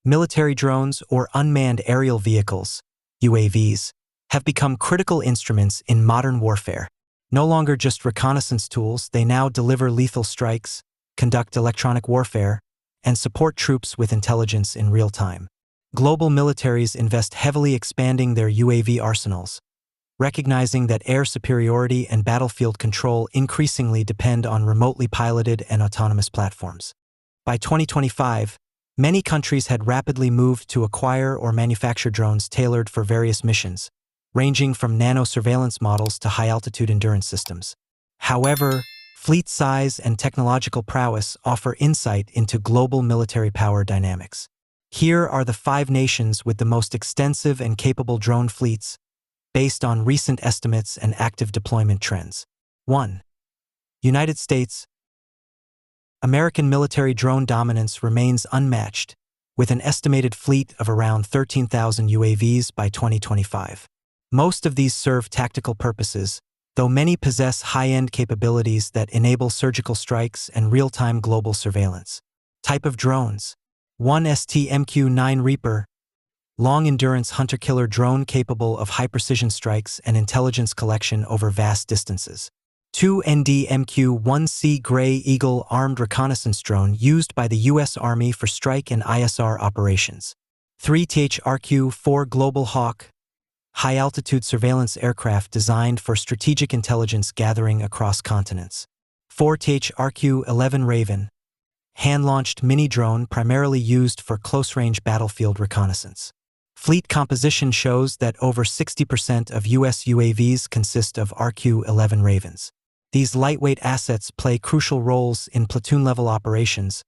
Military drones, or unmanned aerial vehicles, UAVs, have become critical instruments in modern warfare. No longer just reconnaissance tools, they now deliver lethal strikes, conduct electronic warfare, and support troops with intelligence in real time. Global militaries invest heavily expanding their UAV arsenals, recognizing that air superiority and battlefield control increasingly depend on remotely piloted and autonomous platforms. By 2025, many countries had rapidly moved to acquire or manufacture drones tailored for various missions, ranging from nano surveillance models to high-altitude endurance systems. However, fleet size and technological prowess offer insight into global military power dynamics. Here are the 5 nations with the most extensive and capable drone fleets, based on recent estimates and active deployment trends. 1. United States. American military drone dominance remains unmatched, with an estimated fleet of around 13,000 UAVs by 2025. Most of these serve tactical purposes, though many possess high-end capabilities that enable surgical strikes and real-time global surveillance. Type of drones. 1. ST-MQ-9 Reaper, long-endurance hunter-killer drone capable of high-precision strikes and intelligence collection over vast distances. 2. ND-MQ-1C Gray Eagle armed reconnaissance drone used by the U.S. Army for strike and ISR operations. 3. THRQ-4 Global Hawk, high-altitude surveillance aircraft designed for strategic intelligence gathering across continents. 4. THRQ-11 Raven, hand-launched mini-drone primarily used for close-range battlefield reconnaissance. Fleet composition shows that over 60% of U.S. UAVs consist of RQ-11 Ravens. These lightweight assets play crucial roles in platoon-level operations,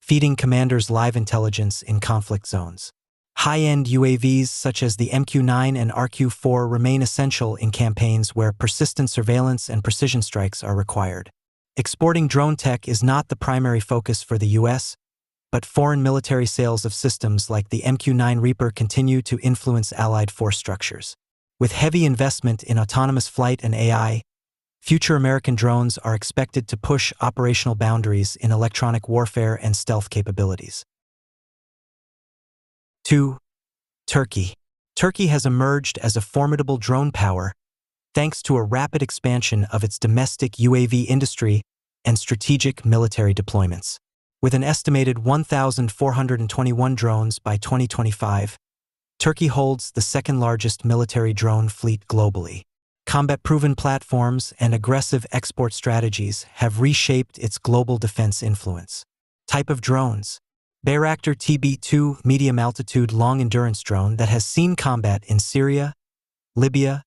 feeding commanders live intelligence in conflict zones. High-end UAVs such as the MQ-9 and RQ-4 remain essential in campaigns where persistent surveillance and precision strikes are required. Exporting drone tech is not the primary focus for the U.S., but foreign military sales of systems like the MQ-9 Reaper continue to influence allied force structures. With heavy investment in autonomous flight and AI, future American drones are expected to push operational boundaries in electronic warfare and stealth capabilities. 2. Turkey. Turkey has emerged as a formidable drone power thanks to a rapid expansion of its domestic UAV industry and strategic military deployments. With an estimated 1,421 drones by 2025, Turkey holds the second-largest military drone fleet globally. Combat-proven platforms and aggressive export strategies have reshaped its global defense influence. Type of drones. Bayraktar TB2 medium-altitude long-endurance drone that has seen combat in Syria, Libya,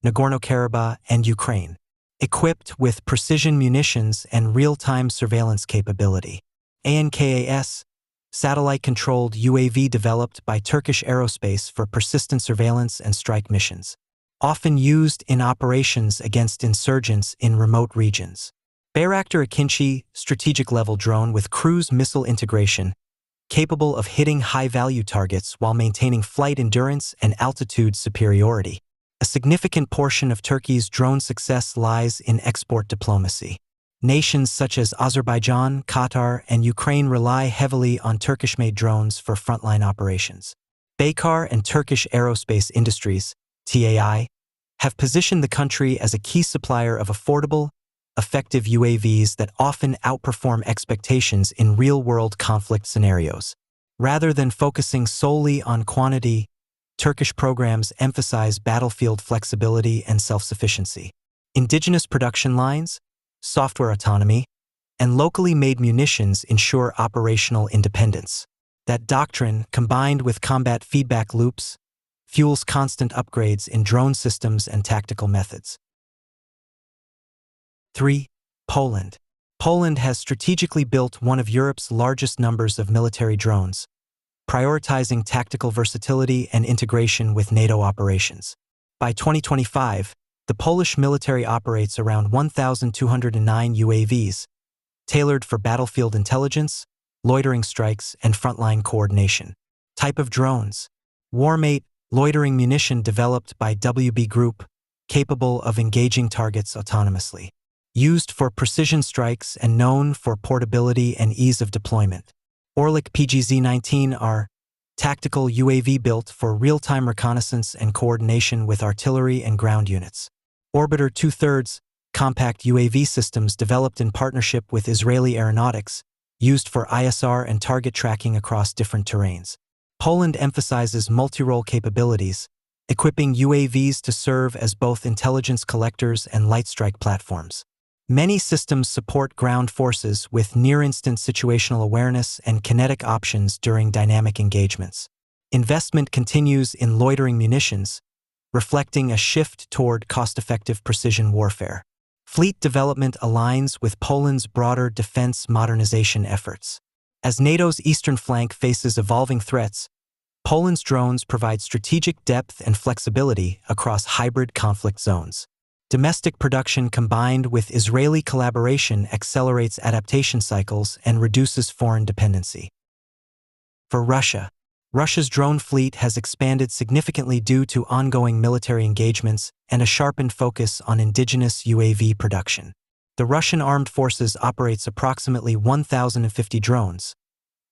Nagorno-Karabakh, and Ukraine, equipped with precision munitions and real-time surveillance capability. ANKAS, satellite-controlled UAV developed by Turkish Aerospace for persistent surveillance and strike missions, often used in operations against insurgents in remote regions. Bayraktar Akinci, strategic-level drone with cruise missile integration, capable of hitting high-value targets while maintaining flight endurance and altitude superiority. A significant portion of Turkey's drone success lies in export diplomacy. Nations such as Azerbaijan, Qatar, and Ukraine rely heavily on Turkish-made drones for frontline operations. Baykar and Turkish Aerospace Industries, TAI, have positioned the country as a key supplier of affordable, effective UAVs that often outperform expectations in real-world conflict scenarios. Rather than focusing solely on quantity, Turkish programs emphasize battlefield flexibility and self-sufficiency. Indigenous production lines, software autonomy, and locally made munitions ensure operational independence. That doctrine, combined with combat feedback loops, fuels constant upgrades in drone systems and tactical methods. 3. Poland. Poland has strategically built one of Europe's largest numbers of military drones, prioritizing tactical versatility and integration with NATO operations. By 2025, the Polish military operates around 1,209 UAVs, tailored for battlefield intelligence, loitering strikes, and frontline coordination. Type of drones. Warmate, loitering munition developed by WB Group, capable of engaging targets autonomously. Used for precision strikes and known for portability and ease of deployment. Orlik PGZ-19R, tactical UAV built for real-time reconnaissance and coordination with artillery and ground units. Orbiter 2/3, compact UAV systems developed in partnership with Israeli aeronautics, used for ISR and target tracking across different terrains. Poland emphasizes multi-role capabilities, equipping UAVs to serve as both intelligence collectors and light strike platforms. Many systems support ground forces with near-instant situational awareness and kinetic options during dynamic engagements. Investment continues in loitering munitions, reflecting a shift toward cost-effective precision warfare. Fleet development aligns with Poland's broader defense modernization efforts. As NATO's eastern flank faces evolving threats, Poland's drones provide strategic depth and flexibility across hybrid conflict zones. Domestic production combined with Israeli collaboration accelerates adaptation cycles and reduces foreign dependency. For Russia, Russia's drone fleet has expanded significantly due to ongoing military engagements and a sharpened focus on indigenous UAV production. The Russian armed forces operates approximately 1,050 drones,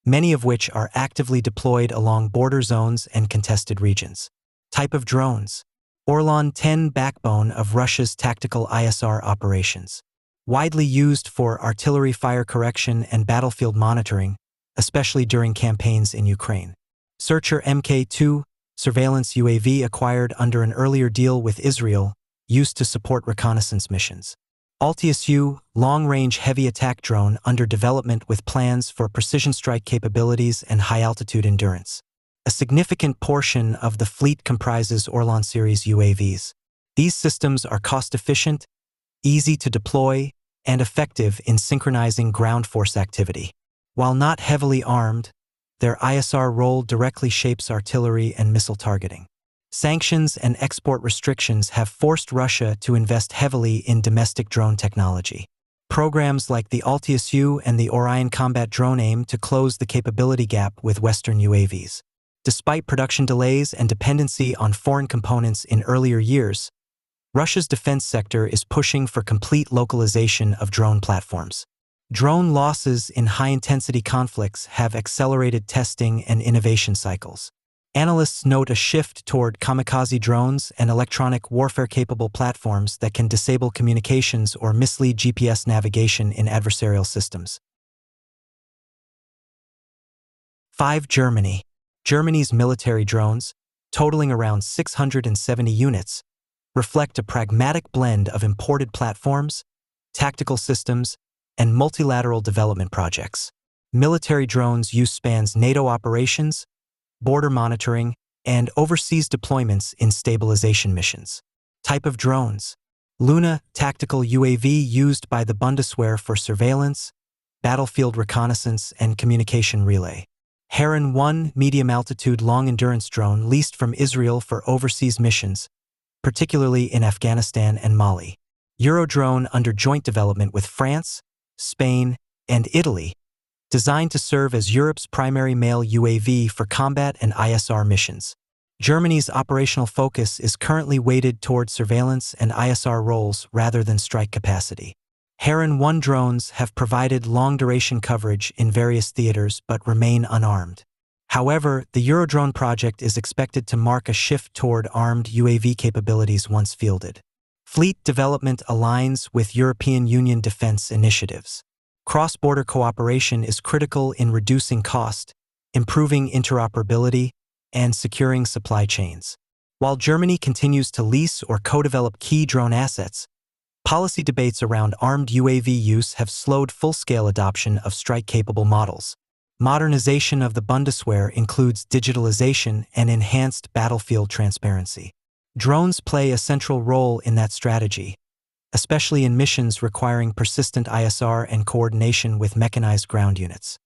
many of which are actively deployed along border zones and contested regions. Type of drones: Orlan-10 backbone of Russia's tactical ISR operations. Widely used for artillery fire correction and battlefield monitoring, especially during campaigns in Ukraine. Searcher Mk2, surveillance UAV acquired under an earlier deal with Israel, used to support reconnaissance missions. Altius-U, long-range heavy attack drone under development with plans for precision strike capabilities and high-altitude endurance. A significant portion of the fleet comprises Orlan series UAVs. These systems are cost-efficient, easy to deploy, and effective in synchronizing ground force activity. While not heavily armed, their ISR role directly shapes artillery and missile targeting. Sanctions and export restrictions have forced Russia to invest heavily in domestic drone technology. Programs like the Altius-U and the Orion combat drone aim to close the capability gap with Western UAVs. Despite production delays and dependency on foreign components in earlier years, Russia's defense sector is pushing for complete localization of drone platforms. Drone losses in high-intensity conflicts have accelerated testing and innovation cycles. Analysts note a shift toward kamikaze drones and electronic warfare-capable platforms that can disable communications or mislead GPS navigation in adversarial systems. 5. Germany. Germany's military drones, totaling around 670 units, reflect a pragmatic blend of imported platforms, tactical systems, and multilateral development projects. Military drones use spans NATO operations, border monitoring, and overseas deployments in stabilization missions. Type of drones: Luna, tactical UAV used by the Bundeswehr for surveillance, battlefield reconnaissance, and communication relay. Heron 1, medium-altitude long-endurance drone leased from Israel for overseas missions, particularly in Afghanistan and Mali. Eurodrone under joint development with France, Spain, and Italy, designed to serve as Europe's primary male UAV for combat and ISR missions. Germany's operational focus is currently weighted toward surveillance and ISR roles rather than strike capacity. Heron 1 drones have provided long-duration coverage in various theaters but remain unarmed. However, the Eurodrone project is expected to mark a shift toward armed UAV capabilities once fielded. Fleet development aligns with European Union defense initiatives. Cross-border cooperation is critical in reducing cost, improving interoperability, and securing supply chains. While Germany continues to lease or co-develop key drone assets, policy debates around armed UAV use have slowed full-scale adoption of strike-capable models. Modernization of the Bundeswehr includes digitalization and enhanced battlefield transparency. Drones play a central role in that strategy, especially in missions requiring persistent ISR and coordination with mechanized ground units.